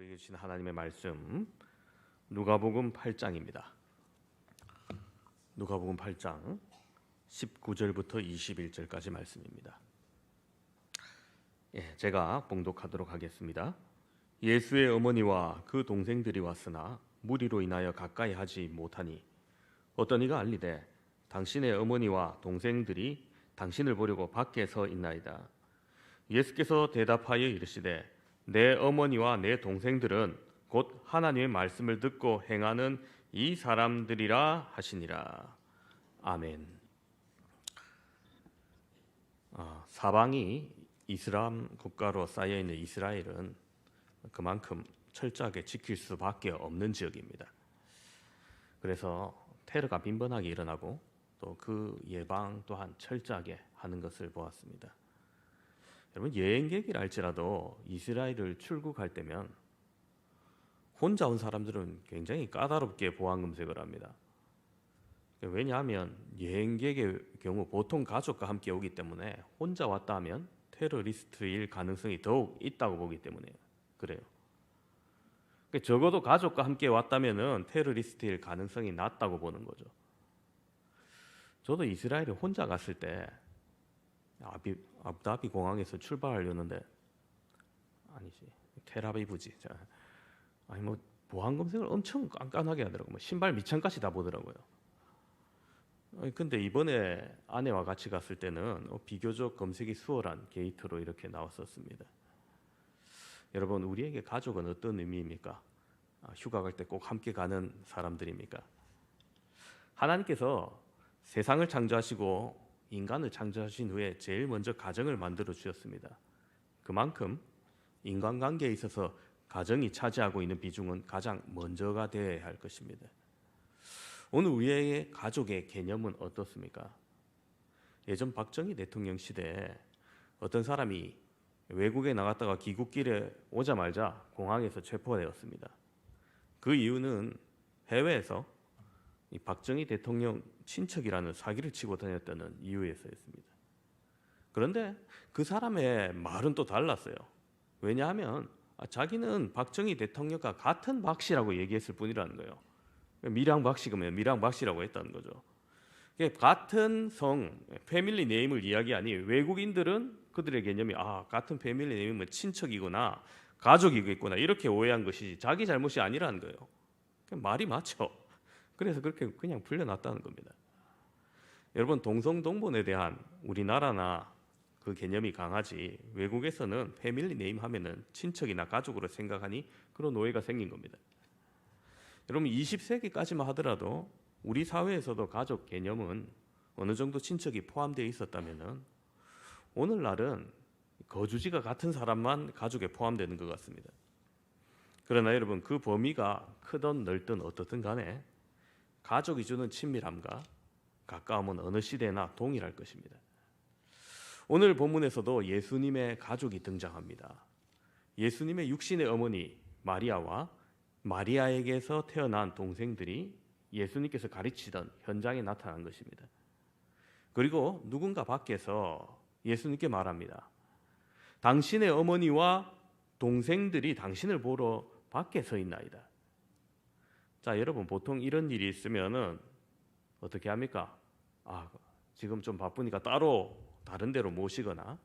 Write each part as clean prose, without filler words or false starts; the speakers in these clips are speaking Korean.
우리에게 주신 하나님의 말씀 누가복음 8장입니다. 누가복음 8장 19절부터 21절까지 말씀입니다. 제가 봉독하도록 하겠습니다. 예수의 어머니와 그 동생들이 왔으나 무리로 인하여 가까이 하지 못하니 어떤 이가 알리되 당신의 어머니와 동생들이 당신을 보려고 밖에 서 있나이다. 예수께서 대답하여 이르시되 내 어머니와 내 동생들은 곧 하나님의 말씀을 듣고 행하는 이 사람들이라 하시니라. 아멘. 사방이 이슬람 국가로 쌓여 있는 이스라엘은 그만큼 철저하게 지킬 수밖에 없는 지역입니다. 그래서 테러가 빈번하게 일어나고 또 그 예방 또한 철저하게 하는 것을 보았습니다. 여러분, 여행객이라 할지라도 이스라엘을 출국할 때면 혼자 온 사람들은 굉장히 까다롭게 보안 검색을 합니다. 왜냐하면 여행객의 경우 보통 가족과 함께 오기 때문에 혼자 왔다 하면 테러리스트일 가능성이 더욱 있다고 보기 때문에 그래요. 적어도 가족과 함께 왔다면 테러리스트일 가능성이 낮다고 보는 거죠. 저도 이스라엘에 혼자 갔을 때 아부다비 공항에서 출발하려는데 아니지 텔아비브지. 보안 검색을 엄청 깐깐하게 하더라고요. 신발 밑창까지 다 보더라고요. 근데 이번에 아내와 같이 갔을 때는 비교적 검색이 수월한 게이트로 이렇게 나왔었습니다. 여러분, 우리에게 가족은 어떤 의미입니까? 휴가 갈 때 꼭 함께 가는 사람들입니까? 하나님께서 세상을 창조하시고 인간을 창조하신 후에 제일 먼저 가정을 만들어 주셨습니다. 그만큼 인간관계에 있어서 가정이 차지하고 있는 비중은 가장 먼저가 되어야 할 것입니다. 오늘 우리의 가족의 개념은 어떻습니까? 예전 박정희 대통령 시대에 어떤 사람이 외국에 나갔다가 귀국길에 오자마자 공항에서 체포되었습니다. 그 이유는 해외에서 이 박정희 대통령 친척이라는 사기를 치고 다녔다는 이유에서였습니다. 그런데 그 사람의 말은 또 달랐어요. 왜냐하면 자기는 박정희 대통령과 같은 박씨라고 얘기했을 뿐이라는 거예요. 밀양 박씨면 밀양 박씨라고 했다는 거죠. 같은 성, 패밀리 네임을 이야기하니 외국인들은 그들의 개념이 같은 패밀리 네임은 친척이구나, 가족이겠구나 이렇게 오해한 것이 자기 잘못이 아니라는 거예요. 말이 맞죠. 그래서 그렇게 그냥 풀려났다는 겁니다. 여러분, 동성동본에 대한 우리나라나 그 개념이 강하지 외국에서는 패밀리 네임 하면은 친척이나 가족으로 생각하니 그런 오해가 생긴 겁니다. 여러분, 20세기까지만 하더라도 우리 사회에서도 가족 개념은 어느 정도 친척이 포함되어 있었다면은 오늘날은 거주지가 같은 사람만 가족에 포함되는 것 같습니다. 그러나 여러분, 그 범위가 크든 넓든 어떻든 간에 가족이 주는 친밀함과 가까움은 어느 시대나 동일할 것입니다. 오늘 본문에서도 예수님의 가족이 등장합니다. 예수님의 육신의 어머니 마리아와 마리아에게서 태어난 동생들이 예수님께서 가르치던 현장에 나타난 것입니다. 그리고 누군가 밖에서 예수님께 말합니다. 당신의 어머니와 동생들이 당신을 보러 밖에 서 있나이다. 자, 여러분, 보통 이런 일이 있으면은 어떻게 합니까? 지금 좀 바쁘니까 따로 다른 데로 모시거나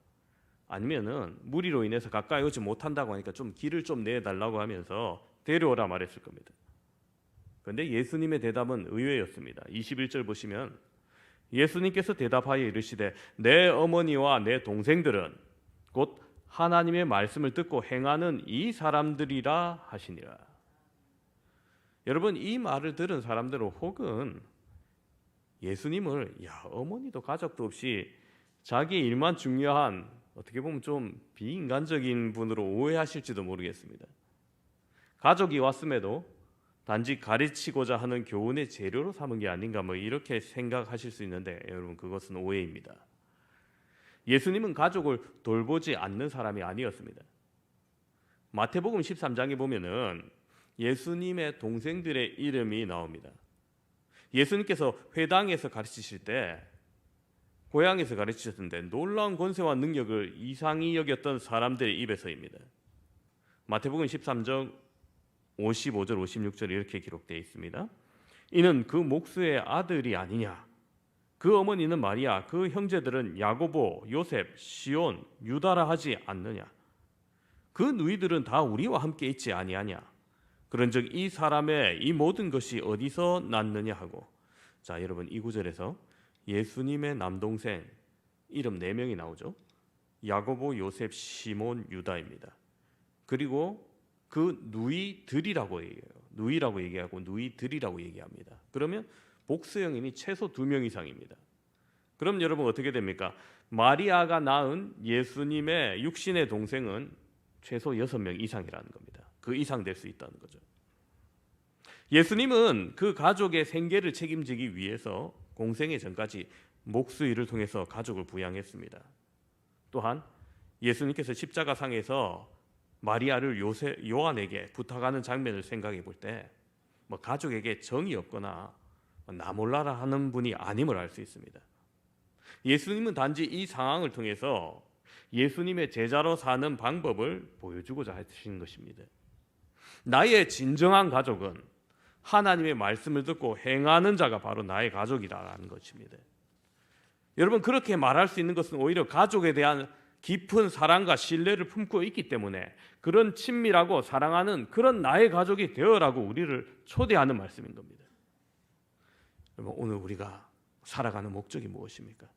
아니면은 무리로 인해서 가까이 오지 못한다고 하니까 좀 길을 좀 내달라고 하면서 데려오라 말했을 겁니다. 그런데 예수님의 대답은 의외였습니다. 21절 보시면 예수님께서 대답하여 이르시되 내 어머니와 내 동생들은 곧 하나님의 말씀을 듣고 행하는 이 사람들이라 하시니라. 여러분, 이 말을 들은 사람들은 혹은 예수님을 어머니도 가족도 없이 자기 일만 중요한 어떻게 보면 좀 비인간적인 분으로 오해하실지도 모르겠습니다. 가족이 왔음에도 단지 가르치고자 하는 교훈의 재료로 삼은 게 아닌가 이렇게 생각하실 수 있는데 여러분, 그것은 오해입니다. 예수님은 가족을 돌보지 않는 사람이 아니었습니다. 마태복음 13장에 보면은 예수님의 동생들의 이름이 나옵니다. 예수님께서 회당에서 가르치실 때 고향에서 가르치셨는데 놀라운 권세와 능력을 이상히 여겼던 사람들의 입에서입니다. 마태복음 13장 55절 56절 이렇게 기록되어 있습니다. 이는 그 목수의 아들이 아니냐? 그 어머니는 마리아, 그 형제들은 야고보, 요셉, 시온, 유다라 하지 않느냐? 그 누이들은 다 우리와 함께 있지 아니하냐? 그런즉 이 사람의 이 모든 것이 어디서 났느냐 하고. 자, 여러분 이 구절에서 예수님의 남동생 이름 4명이 나오죠. 야고보, 요셉, 시몬, 유다입니다. 그리고 그 누이들이라고 얘기해요. 누이라고 얘기하고 누이들이라고 얘기합니다. 그러면 복수형인이 최소 2명 이상입니다. 그럼 여러분 어떻게 됩니까? 마리아가 낳은 예수님의 육신의 동생은 최소 6명 이상이라는 겁니다. 그 이상 될 수 있다는 거죠. 예수님은 그 가족의 생계를 책임지기 위해서 공생의 전까지 목수일을 통해서 가족을 부양했습니다. 또한 예수님께서 십자가상에서 마리아를 요한에게 부탁하는 장면을 생각해 볼 때 가족에게 정이 없거나 나 몰라라 하는 분이 아님을 알 수 있습니다. 예수님은 단지 이 상황을 통해서 예수님의 제자로 사는 방법을 보여주고자 하시는 것입니다. 나의 진정한 가족은 하나님의 말씀을 듣고 행하는 자가 바로 나의 가족이라는 것입니다. 여러분 그렇게 말할 수 있는 것은 오히려 가족에 대한 깊은 사랑과 신뢰를 품고 있기 때문에 그런 친밀하고 사랑하는 그런 나의 가족이 되어라고 우리를 초대하는 말씀인 겁니다. 여러분 오늘 우리가 살아가는 목적이 무엇입니까?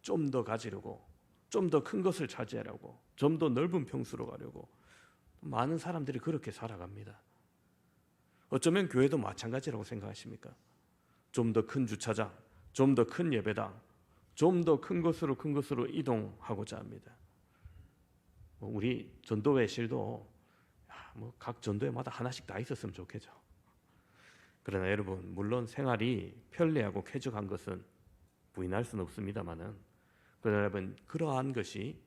좀 더 가지려고, 좀 더 큰 것을 차지하려고, 좀 더 넓은 평수로 가려고 많은 사람들이 그렇게 살아갑니다. 어쩌면 교회도 마찬가지라고 생각하십니까? 좀 더 큰 주차장, 좀 더 큰 예배당, 좀 더 큰 것으로 이동하고자 합니다. 우리 전도회실도 각 전도회마다 하나씩 다 있었으면 좋겠죠. 그러나 여러분 물론 생활이 편리하고 쾌적한 것은 부인할 수는 없습니다만은 그러나 여러분 그러한 것이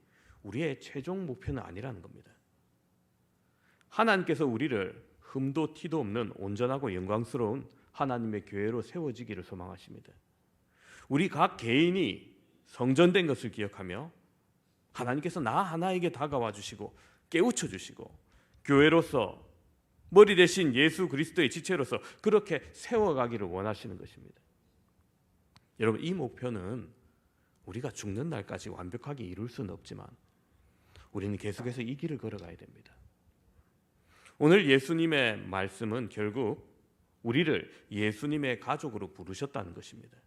우리의 최종 목표는 아니라는 겁니다. 하나님께서 우리를 흠도 티도 없는 온전하고 영광스러운 하나님의 교회로 세워지기를 소망하십니다. 우리 각 개인이 성전된 것을 기억하며 하나님께서 나 하나에게 다가와 주시고 깨우쳐 주시고 교회로서 머리 대신 예수 그리스도의 지체로서 그렇게 세워가기를 원하시는 것입니다. 여러분 이 목표는 우리가 죽는 날까지 완벽하게 이룰 수는 없지만 우리는 계속해서 이 길을 걸어가야 됩니다. 오늘 예수님의 말씀은 결국 우리를 예수님의 가족으로 부르셨다는 것입니다.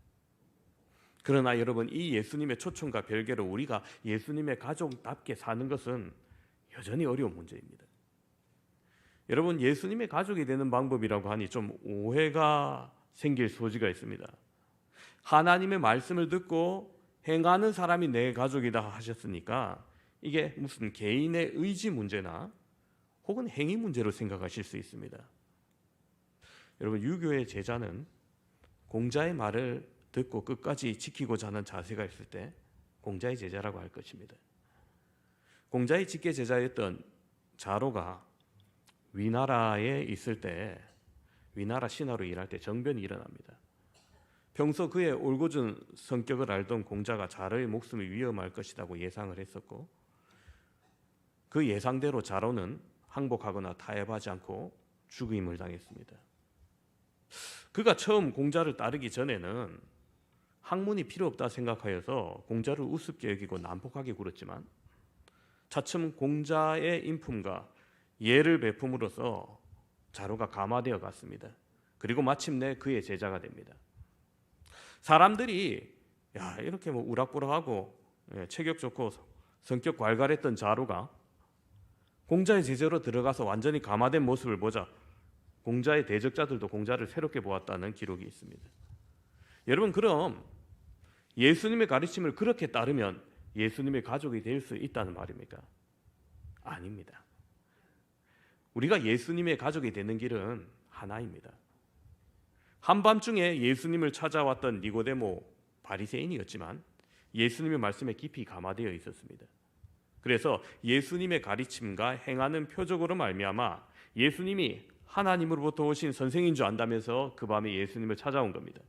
그러나 여러분 이 예수님의 초청과 별개로 우리가 예수님의 가족답게 사는 것은 여전히 어려운 문제입니다. 여러분 예수님의 가족이 되는 방법이라고 하니 좀 오해가 생길 소지가 있습니다. 하나님의 말씀을 듣고 행하는 사람이 내 가족이다 하셨으니까 이게 무슨 개인의 의지 문제나 혹은 행위 문제로 생각하실 수 있습니다. 여러분 유교의 제자는 공자의 말을 듣고 끝까지 지키고자 하는 자세가 있을 때 공자의 제자라고 할 것입니다. 공자의 직계 제자였던 자로가 위나라에 있을 때 위나라 신하로 일할 때 정변이 일어납니다. 평소 그의 올곧은 성격을 알던 공자가 자로의 목숨이 위험할 것이라고 예상을 했었고 그 예상대로 자로는 항복하거나 타협하지 않고 죽임을 당했습니다. 그가 처음 공자를 따르기 전에는 학문이 필요 없다 생각하여서 공자를 우습게 여기고 난폭하게 굴었지만 차츰 공자의 인품과 예를 베품으로써 자로가 감화되어 갔습니다. 그리고 마침내 그의 제자가 됩니다. 사람들이 이렇게 우락부락하고 체격 좋고 성격 괄괄했던 자로가 공자의 제자로 들어가서 완전히 감화된 모습을 보자 공자의 대적자들도 공자를 새롭게 보았다는 기록이 있습니다. 여러분 그럼 예수님의 가르침을 그렇게 따르면 예수님의 가족이 될 수 있다는 말입니까? 아닙니다. 우리가 예수님의 가족이 되는 길은 하나입니다. 한밤중에 예수님을 찾아왔던 니고데모 바리새인이었지만 예수님의 말씀에 깊이 감화되어 있었습니다. 그래서 예수님의 가르침과 행하는 표적으로 말미암아 예수님이 하나님으로부터 오신 선생인 줄 안다면서 그 밤에 예수님을 찾아온 겁니다.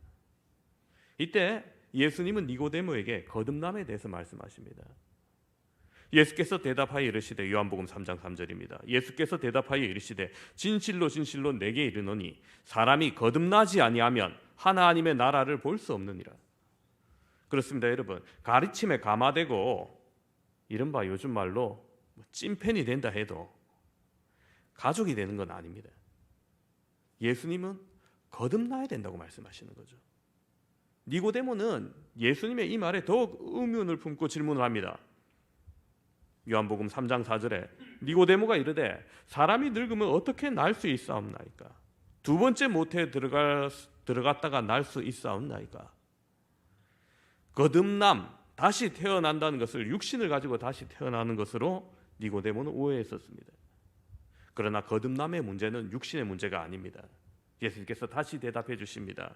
이때 예수님은 니고데모에게 거듭남에 대해서 말씀하십니다. 예수께서 대답하여 이르시되, 요한복음 3장 3절입니다. 예수께서 대답하여 이르시되, 진실로 진실로 내게 이르노니 사람이 거듭나지 아니하면 하나님의 나라를 볼 수 없느니라. 그렇습니다, 여러분. 가르침에 감화되고 이른바 요즘 말로 찐팬이 된다 해도 가족이 되는 건 아닙니다. 예수님은 거듭나야 된다고 말씀하시는 거죠. 니고데모는 예수님의 이 말에 더욱 의문을 품고 질문을 합니다. 요한복음 3장 4절에 니고데모가 이르되, 사람이 늙으면 어떻게 날 수 있사옵나이까? 두 번째 모태에 들어갔다가 날 수 있사옵나이까? 거듭남, 다시 태어난다는 것을 육신을 가지고 다시 태어나는 것으로 니고데모는 오해했었습니다. 그러나 거듭남의 문제는 육신의 문제가 아닙니다. 예수께서 다시 대답해 주십니다.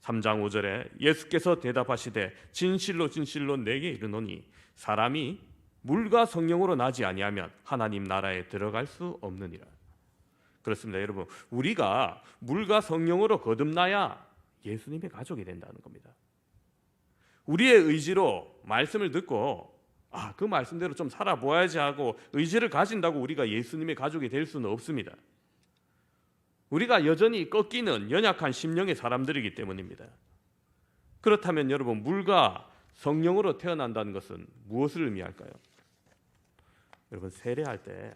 3장 5절에 예수께서 대답하시되, 진실로 진실로 내게 이르노니 사람이 물과 성령으로 나지 아니하면 하나님 나라에 들어갈 수 없느니라. 그렇습니다, 여러분. 우리가 물과 성령으로 거듭나야 예수님의 가족이 된다는 겁니다. 우리의 의지로 말씀을 듣고 그 말씀대로 좀 살아보아야지 하고 의지를 가진다고 우리가 예수님의 가족이 될 수는 없습니다. 우리가 여전히 꺾이는 연약한 심령의 사람들이기 때문입니다. 그렇다면 여러분, 물과 성령으로 태어난다는 것은 무엇을 의미할까요? 여러분, 세례할 때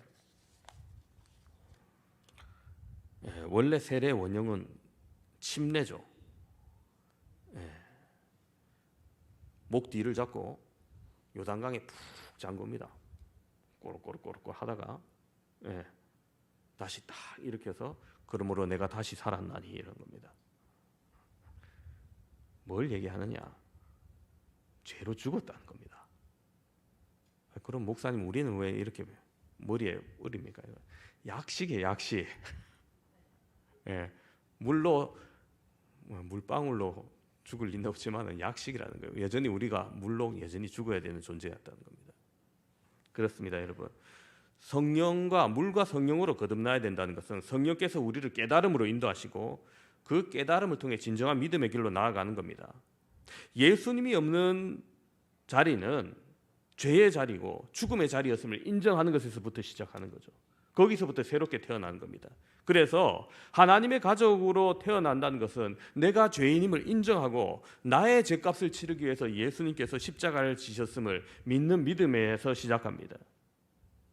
원래 세례의 원형은 침례죠. 목 뒤를 잡고 요단강에 푹 잠굽니다. 꼬르꼬르꼬르꼬르 하다가 다시 딱 일으켜서 그러므로 내가 다시 살았나니, 이런 겁니다. 뭘 얘기하느냐? 죄로 죽었다는 겁니다. 그럼 목사님, 우리는 왜 이렇게 머리에 어립니까? 약식이에요, 약식. 물로, 물방울로 죽을 리는 없지만 약식이라는 거예요. 여전히 우리가 물로 여전히 죽어야 되는 존재였다는 겁니다. 그렇습니다, 여러분. 성령과 물과 성령으로 거듭나야 된다는 것은 성령께서 우리를 깨달음으로 인도하시고 그 깨달음을 통해 진정한 믿음의 길로 나아가는 겁니다. 예수님이 없는 자리는 죄의 자리고 죽음의 자리였음을 인정하는 것에서부터 시작하는 거죠. 거기서부터 새롭게 태어나는 겁니다. 그래서 하나님의 가족으로 태어난다는 것은 내가 죄인임을 인정하고 나의 죄값을 치르기 위해서 예수님께서 십자가를 지셨음을 믿는 믿음에서 시작합니다.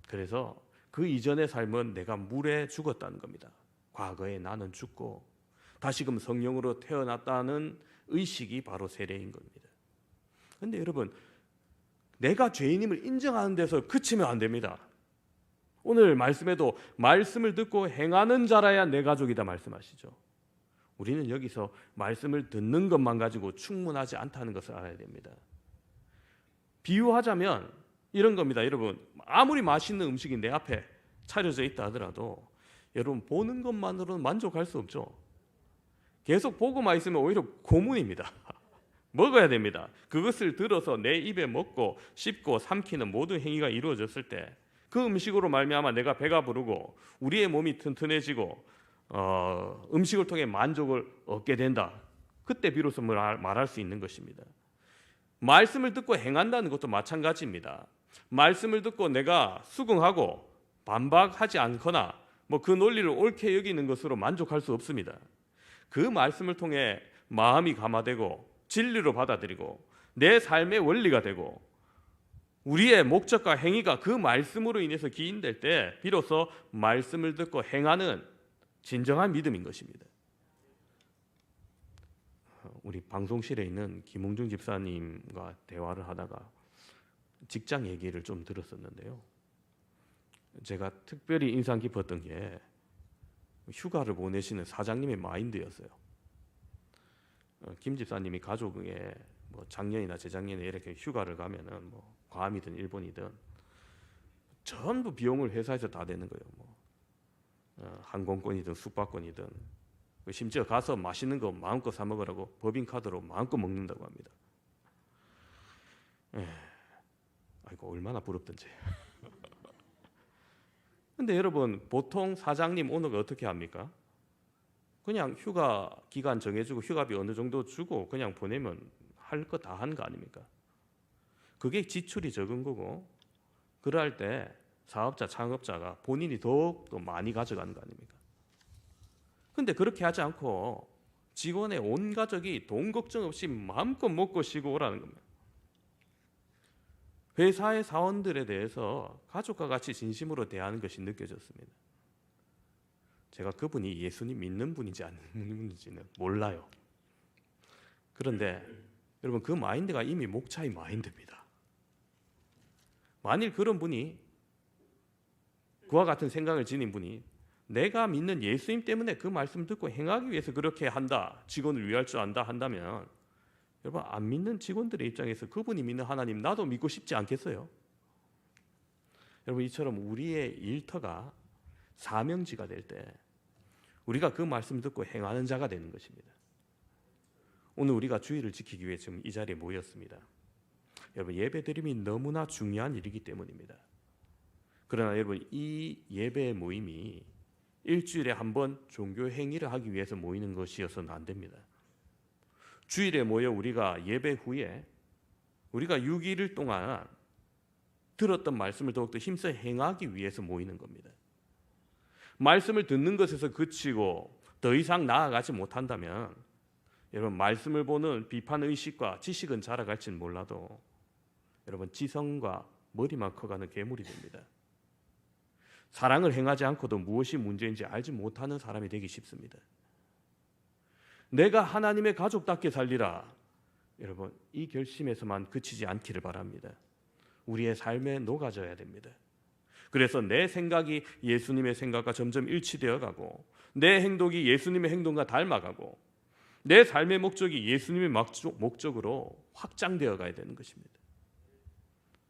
그래서 그 이전의 삶은 내가 물에 죽었다는 겁니다. 과거에 나는 죽고 다시금 성령으로 태어났다는 의식이 바로 세례인 겁니다. 그런데 여러분, 내가 죄인임을 인정하는 데서 그치면 안 됩니다. 오늘 말씀에도 말씀을 듣고 행하는 자라야 내 가족이다 말씀하시죠. 우리는 여기서 말씀을 듣는 것만 가지고 충분하지 않다는 것을 알아야 됩니다. 비유하자면 이런 겁니다. 여러분, 아무리 맛있는 음식이 내 앞에 차려져 있다 하더라도 여러분, 보는 것만으로는 만족할 수 없죠. 계속 보고만 있으면 오히려 고문입니다. 먹어야 됩니다. 그것을 들어서 내 입에 먹고 씹고 삼키는 모든 행위가 이루어졌을 때 그 음식으로 말미암아 내가 배가 부르고 우리의 몸이 튼튼해지고 음식을 통해 만족을 얻게 된다. 그때 비로소 말할 수 있는 것입니다. 말씀을 듣고 행한다는 것도 마찬가지입니다. 말씀을 듣고 내가 수긍하고 반박하지 않거나 그 논리를 옳게 여기는 것으로 만족할 수 없습니다. 그 말씀을 통해 마음이 감화되고 진리로 받아들이고 내 삶의 원리가 되고 우리의 목적과 행위가 그 말씀으로 인해서 기인될 때 비로소 말씀을 듣고 행하는 진정한 믿음인 것입니다. 우리 방송실에 있는 김홍중 집사님과 대화를 하다가 직장 얘기를 좀 들었었는데요. 제가 특별히 인상 깊었던 게 휴가를 보내시는 사장님의 마인드였어요. 김 집사님이 가족에 작년이나 재작년에 이렇게 휴가를 가면은 괌이든 일본이든 전부 비용을 회사에서 다 내는 거예요. 항공권이든 숙박권이든 심지어 가서 맛있는 거 마음껏 사 먹으라고 법인카드로 마음껏 먹는다고 합니다. 아이고, 얼마나 부럽던지. 근데 여러분, 보통 사장님, 오너가 어떻게 합니까? 그냥 휴가 기간 정해주고 휴가비 어느 정도 주고 그냥 보내면 할 거 다 한 거 아닙니까? 그게 지출이 적은 거고 그럴 때 사업자, 창업자가 본인이 더욱더 많이 가져가는 거 아닙니까? 근데 그렇게 하지 않고 직원의 온 가족이 돈 걱정 없이 마음껏 먹고 쉬고 오라는 겁니다. 회사의 사원들에 대해서 가족과 같이 진심으로 대하는 것이 느껴졌습니다. 제가 그분이 예수님 믿는 분인지 안 믿는 분인지는 몰라요. 그런데 여러분, 그 마인드가 이미 목차의 마인드입니다. 만일 그런 분이, 그와 같은 생각을 지닌 분이 내가 믿는 예수님 때문에 그 말씀을 듣고 행하기 위해서 그렇게 한다, 직원을 위할 줄 안다 한다면, 여러분, 안 믿는 직원들의 입장에서 그분이 믿는 하나님 나도 믿고 싶지 않겠어요? 여러분, 이처럼 우리의 일터가 사명지가 될 때 우리가 그 말씀을 듣고 행하는 자가 되는 것입니다. 오늘 우리가 주의를 지키기 위해 지금 이 자리에 모였습니다. 여러분, 예배드림이 너무나 중요한 일이기 때문입니다. 그러나 여러분, 이 예배 모임이 일주일에 한 번 종교 행위를 하기 위해서 모이는 것이어서는 안 됩니다. 주일에 모여 우리가 예배 후에 우리가 6일 동안 들었던 말씀을 더욱더 힘써 행하기 위해서 모이는 겁니다. 말씀을 듣는 것에서 그치고 더 이상 나아가지 못한다면 여러분, 말씀을 보는 비판의식과 지식은 자라갈지는 몰라도 여러분, 지성과 머리만 커가는 괴물이 됩니다. 사랑을 행하지 않고도 무엇이 문제인지 알지 못하는 사람이 되기 쉽습니다. 내가 하나님의 가족답게 살리라. 여러분, 이 결심에서만 그치지 않기를 바랍니다. 우리의 삶에 녹아져야 됩니다. 그래서 내 생각이 예수님의 생각과 점점 일치되어 가고, 내 행동이 예수님의 행동과 닮아가고, 내 삶의 목적이 예수님의 목적으로 확장되어 가야 되는 것입니다.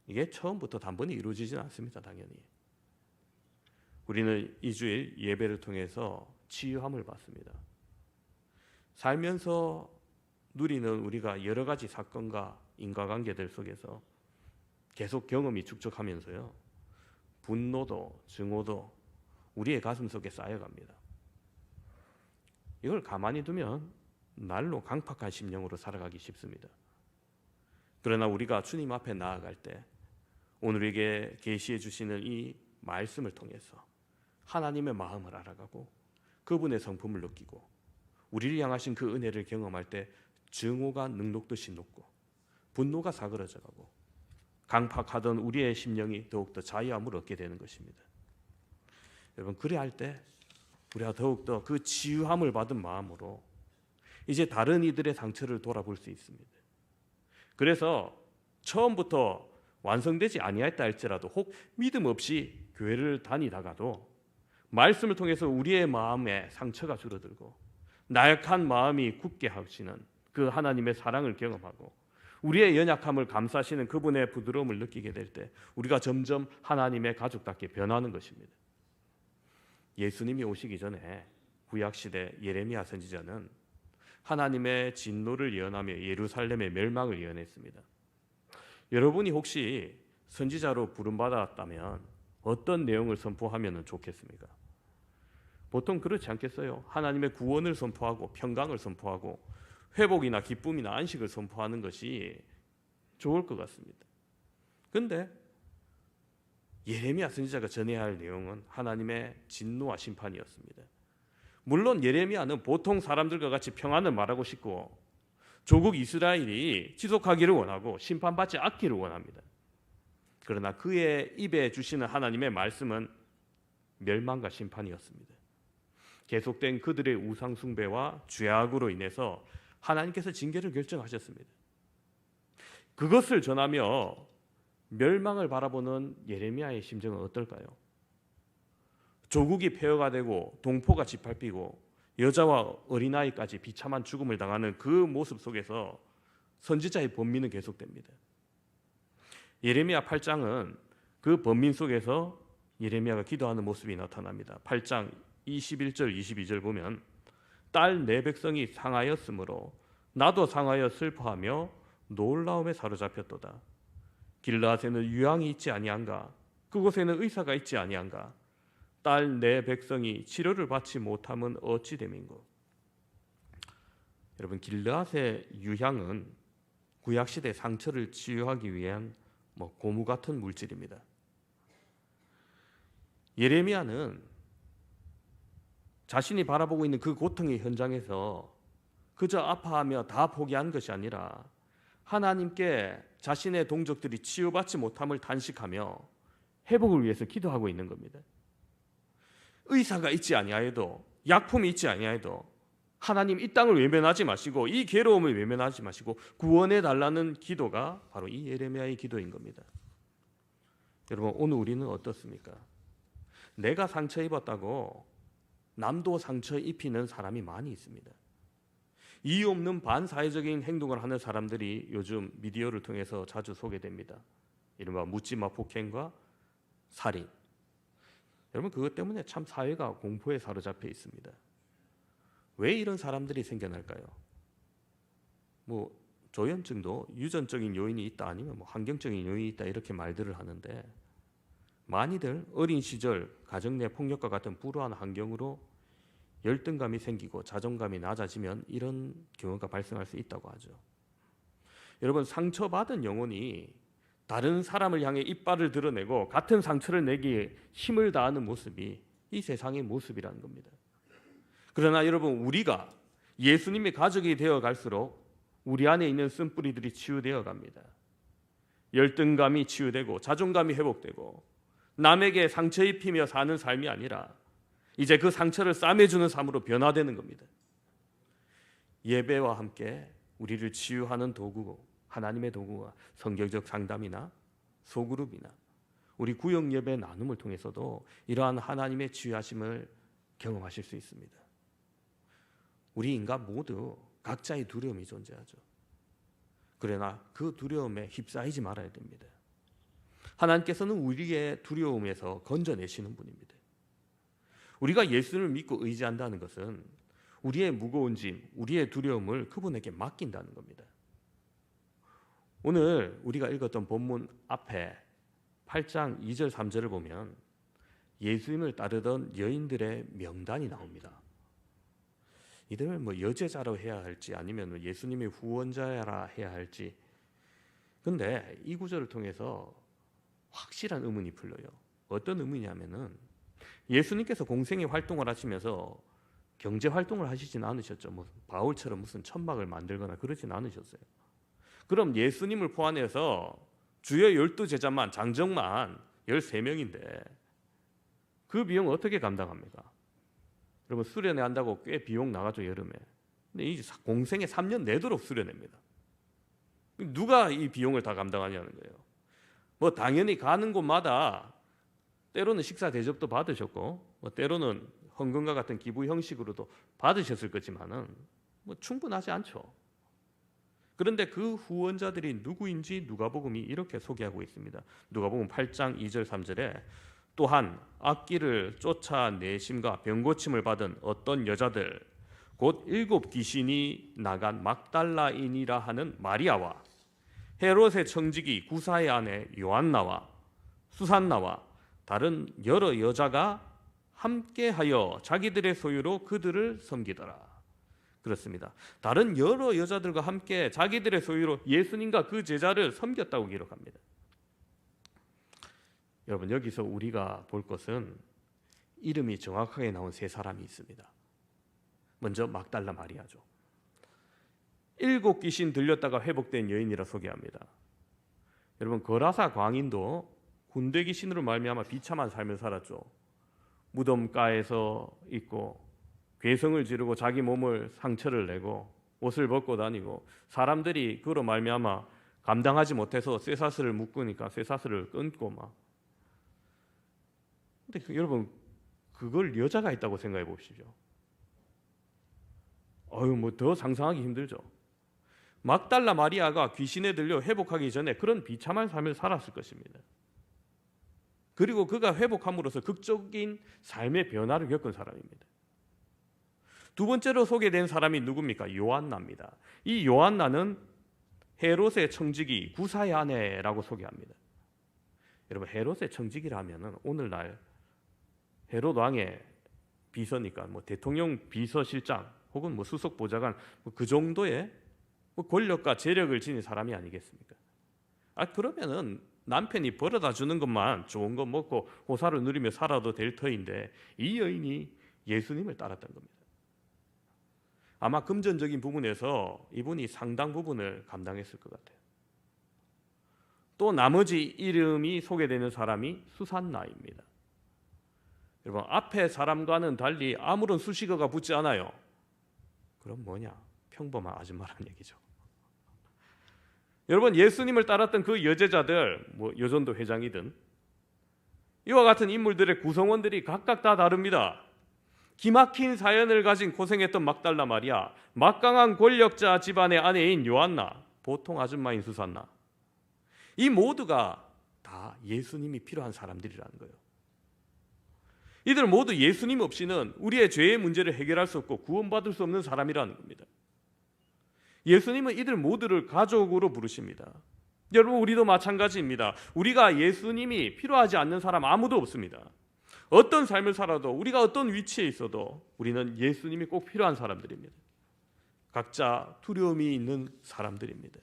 이게 처음부터 단번에 이루어지지는 않습니다. 당연히 우리는 이 주일 예배를 통해서 치유함을 받습니다. 살면서 누리는 우리가 여러 가지 사건과 인과관계들 속에서 계속 경험이 축적하면서요, 분노도 증오도 우리의 가슴 속에 쌓여갑니다. 이걸 가만히 두면 날로 강팍한 심령으로 살아가기 쉽습니다. 그러나 우리가 주님 앞에 나아갈 때 오늘 우리에게 계시해 주시는 이 말씀을 통해서 하나님의 마음을 알아가고 그분의 성품을 느끼고 우리를 향하신 그 은혜를 경험할 때 증오가 능록듯이 녹고 분노가 사그러져 가고 강팍하던 우리의 심령이 더욱더 자유함을 얻게 되는 것입니다. 여러분, 그래 할 때 우리가 더욱더 그 치유함을 받은 마음으로 이제 다른 이들의 상처를 돌아볼 수 있습니다. 그래서 처음부터 완성되지 아니했다 할지라도 혹 믿음 없이 교회를 다니다가도 말씀을 통해서 우리의 마음에 상처가 줄어들고 나약한 마음이 굳게 하시는 그 하나님의 사랑을 경험하고 우리의 연약함을 감싸시는 그분의 부드러움을 느끼게 될 때 우리가 점점 하나님의 가족답게 변하는 것입니다. 예수님이 오시기 전에 구약시대 예레미야 선지자는 하나님의 진노를 예언하며 예루살렘의 멸망을 예언했습니다. 여러분이 혹시 선지자로 부름받았다면 어떤 내용을 선포하면 좋겠습니까? 보통 그렇지 않겠어요? 하나님의 구원을 선포하고 평강을 선포하고 회복이나 기쁨이나 안식을 선포하는 것이 좋을 것 같습니다. 그런데 예레미야 선지자가 전해야 할 내용은 하나님의 진노와 심판이었습니다. 물론 예레미야는 보통 사람들과 같이 평안을 말하고 싶고 조국 이스라엘이 지속하기를 원하고 심판받지 않기를 원합니다. 그러나 그의 입에 주시는 하나님의 말씀은 멸망과 심판이었습니다. 계속된 그들의 우상 숭배와 죄악으로 인해서 하나님께서 징계를 결정하셨습니다. 그것을 전하며 멸망을 바라보는 예레미야의 심정은 어떨까요? 조국이 폐허가 되고 동포가 짓밟히고 여자와 어린아이까지 비참한 죽음을 당하는 그 모습 속에서 선지자의 번민은 계속됩니다. 예레미야 8장은 그 번민 속에서 예레미야가 기도하는 모습이 나타납니다. 8장 21절 22절 보면 딸 내 백성이 상하였으므로 나도 상하여 슬퍼하며 놀라움에 사로잡혔도다. 길르앗에는 유황이 있지 아니한가? 그곳에는 의사가 있지 아니한가? 딸 내 백성이 치료를 받지 못함은 어찌 됨인고? 여러분, 길르앗의 유향은 구약시대 상처를 치유하기 위한 고무 같은 물질입니다. 예레미야는 자신이 바라보고 있는 그 고통의 현장에서 그저 아파하며 다 포기한 것이 아니라 하나님께 자신의 동족들이 치유받지 못함을 단식하며 회복을 위해서 기도하고 있는 겁니다. 의사가 있지 아니하여도, 약품이 있지 아니하여도 하나님 이 땅을 외면하지 마시고 이 괴로움을 외면하지 마시고 구원해 달라는 기도가 바로 이 예레미야의 기도인 겁니다. 여러분, 오늘 우리는 어떻습니까? 내가 상처 입었다고 남도 상처 입히는 사람이 많이 있습니다. 이유 없는 반사회적인 행동을 하는 사람들이 요즘 미디어를 통해서 자주 소개됩니다. 이른바 묻지마 폭행과 살인. 여러분, 그것 때문에 참 사회가 공포에 사로잡혀 있습니다. 왜 이런 사람들이 생겨날까요? 조현증도 유전적인 요인이 있다, 아니면 환경적인 요인이 있다, 이렇게 말들을 하는데, 많이들 어린 시절 가정 내 폭력과 같은 불우한 환경으로 열등감이 생기고 자존감이 낮아지면 이런 경우가 발생할 수 있다고 하죠. 여러분, 상처받은 영혼이 다른 사람을 향해 이빨을 드러내고 같은 상처를 내기에 힘을 다하는 모습이 이 세상의 모습이라는 겁니다. 그러나 여러분, 우리가 예수님의 가족이 되어 갈수록 우리 안에 있는 쓴뿌리들이 치유되어 갑니다. 열등감이 치유되고 자존감이 회복되고 남에게 상처 입히며 사는 삶이 아니라 이제 그 상처를 싸매주는 삶으로 변화되는 겁니다. 예배와 함께 우리를 치유하는 도구, 하나님의 도구가 성경적 상담이나 소그룹이나 우리 구역 예배 나눔을 통해서도 이러한 하나님의 치유하심을 경험하실 수 있습니다. 우리 인간 모두 각자의 두려움이 존재하죠. 그러나 그 두려움에 휩싸이지 말아야 됩니다. 하나님께서는 우리의 두려움에서 건져내시는 분입니다. 우리가 예수를 믿고 의지한다는 것은 우리의 무거운 짐, 우리의 두려움을 그분에게 맡긴다는 겁니다. 오늘 우리가 읽었던 본문 앞에 8장 2절 3절을 보면 예수님을 따르던 여인들의 명단이 나옵니다. 이들을 여제자로 해야 할지 아니면 예수님의 후원자라 해야 할지, 근데 이 구절을 통해서 확실한 의문이 풀려요. 어떤 의문이냐면은 예수님께서 공생의 활동을 하시면서 경제 활동을 하시진 않으셨죠. 바울처럼 무슨 천막을 만들거나 그러진 않으셨어요. 그럼 예수님을 포함해서 주요 12제자만, 장정만 13명인데 그 비용 어떻게 감당합니까? 여러분, 수련회 한다고 꽤 비용 나가죠, 여름에. 근데 이 공생에 3년 내도록 수련회입니다. 누가 이 비용을 다 감당하냐는 거예요. 당연히 가는 곳마다 때로는 식사 대접도 받으셨고 때로는 헌금과 같은 기부 형식으로도 받으셨을 거지만은 충분하지 않죠. 그런데 그 후원자들이 누구인지 누가복음이 이렇게 소개하고 있습니다. 누가복음 8장 2절 3절에 또한 악기를 쫓아내심과 병고침을 받은 어떤 여자들 곧 7 귀신이 나간 막달라인이라 하는 마리아와 헤롯의 청지기 구사의 아내 요한나와 수산나와 다른 여러 여자가 함께하여 자기들의 소유로 그들을 섬기더라. 그렇습니다. 다른 여러 여자들과 함께 자기들의 소유로 예수님과 그 제자를 섬겼다고 기록합니다. 여러분, 여기서 우리가 볼 것은 이름이 정확하게 나온 세 사람이 있습니다. 먼저 막달라 마리아죠. 7 귀신 들렸다가 회복된 여인이라 소개합니다. 여러분, 거라사 광인도 군대 귀신으로 말미암아 비참한 삶을 살았죠. 무덤가에서 있고 괴성을 지르고 자기 몸을 상처를 내고 옷을 벗고 다니고 사람들이 그로 말미암아 감당하지 못해서 쇠사슬을 묶으니까 쇠사슬을 끊고 막. 근데 여러분, 그걸 여자가 있다고 생각해 보십시오. 더 상상하기 힘들죠. 막달라 마리아가 귀신에 들려 회복하기 전에 그런 비참한 삶을 살았을 것입니다. 그리고 그가 회복함으로써 극적인 삶의 변화를 겪은 사람입니다. 두 번째로 소개된 사람이 누굽니까? 요한나입니다. 이 요한나는 헤롯의 청지기 구사의 아내라고 소개합니다. 여러분, 헤롯의 청지기라면은 오늘날 헤롯 왕의 비서니까 대통령 비서실장 혹은 수석 보좌관 그 정도의 권력과 재력을 지닌 사람이 아니겠습니까? 그러면은 남편이 벌어다 주는 것만 좋은 거 먹고 호사를 누리며 살아도 될 터인데 이 여인이 예수님을 따랐던 겁니다. 아마 금전적인 부분에서 이분이 상당 부분을 감당했을 것 같아요. 또 나머지 이름이 소개되는 사람이 수산나입니다. 여러분, 앞에 사람과는 달리 아무런 수식어가 붙지 않아요. 그럼 뭐냐? 평범한 아줌마라는 얘기죠. 여러분, 예수님을 따랐던 그 여제자들, 여전도 회장이든 이와 같은 인물들의 구성원들이 각각 다 다릅니다. 기막힌 사연을 가진 고생했던 막달라 마리아, 막강한 권력자 집안의 아내인 요한나, 보통 아줌마인 수산나, 이 모두가 다 예수님이 필요한 사람들이라는 거예요. 이들 모두 예수님 없이는 우리의 죄의 문제를 해결할 수 없고 구원받을 수 없는 사람이라는 겁니다. 예수님은 이들 모두를 가족으로 부르십니다. 여러분, 우리도 마찬가지입니다. 우리가 예수님이 필요하지 않는 사람 아무도 없습니다. 어떤 삶을 살아도, 우리가 어떤 위치에 있어도 우리는 예수님이 꼭 필요한 사람들입니다. 각자 두려움이 있는 사람들입니다.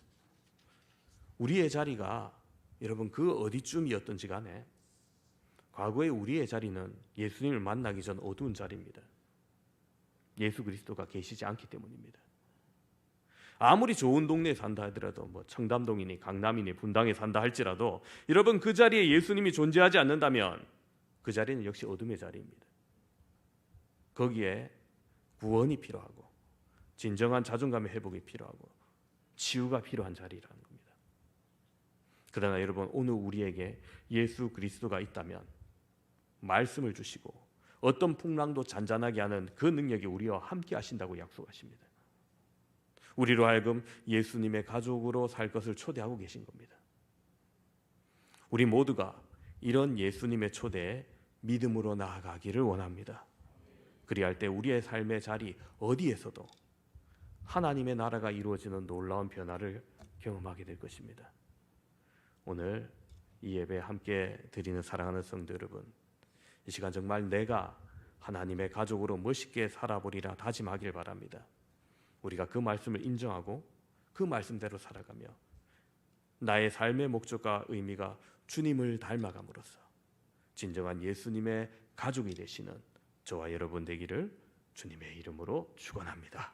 우리의 자리가 여러분 그 어디쯤이었던지 간에 과거의 우리의 자리는 예수님을 만나기 전 어두운 자리입니다. 예수 그리스도가 계시지 않기 때문입니다. 아무리 좋은 동네에 산다 하더라도 청담동이니 강남이니 분당에 산다 할지라도 여러분 그 자리에 예수님이 존재하지 않는다면 그 자리는 역시 어둠의 자리입니다. 거기에 구원이 필요하고 진정한 자존감의 회복이 필요하고 치유가 필요한 자리라는 겁니다. 그러나 여러분, 오늘 우리에게 예수 그리스도가 있다면 말씀을 주시고 어떤 풍랑도 잔잔하게 하는 그 능력이 우리와 함께 하신다고 약속하십니다. 우리로 하여금 예수님의 가족으로 살 것을 초대하고 계신 겁니다. 우리 모두가 이런 예수님의 초대에 믿음으로 나아가기를 원합니다. 그리할 때 우리의 삶의 자리 어디에서도 하나님의 나라가 이루어지는 놀라운 변화를 경험하게 될 것입니다. 오늘 이 예배 함께 드리는 사랑하는 성도 여러분, 이 시간 정말 내가 하나님의 가족으로 멋있게 살아보리라 다짐하길 바랍니다. 우리가 그 말씀을 인정하고 그 말씀대로 살아가며 나의 삶의 목적과 의미가 주님을 닮아감으로써 진정한 예수님의 가족이 되시는 저와 여러분 되기를 주님의 이름으로 축원합니다.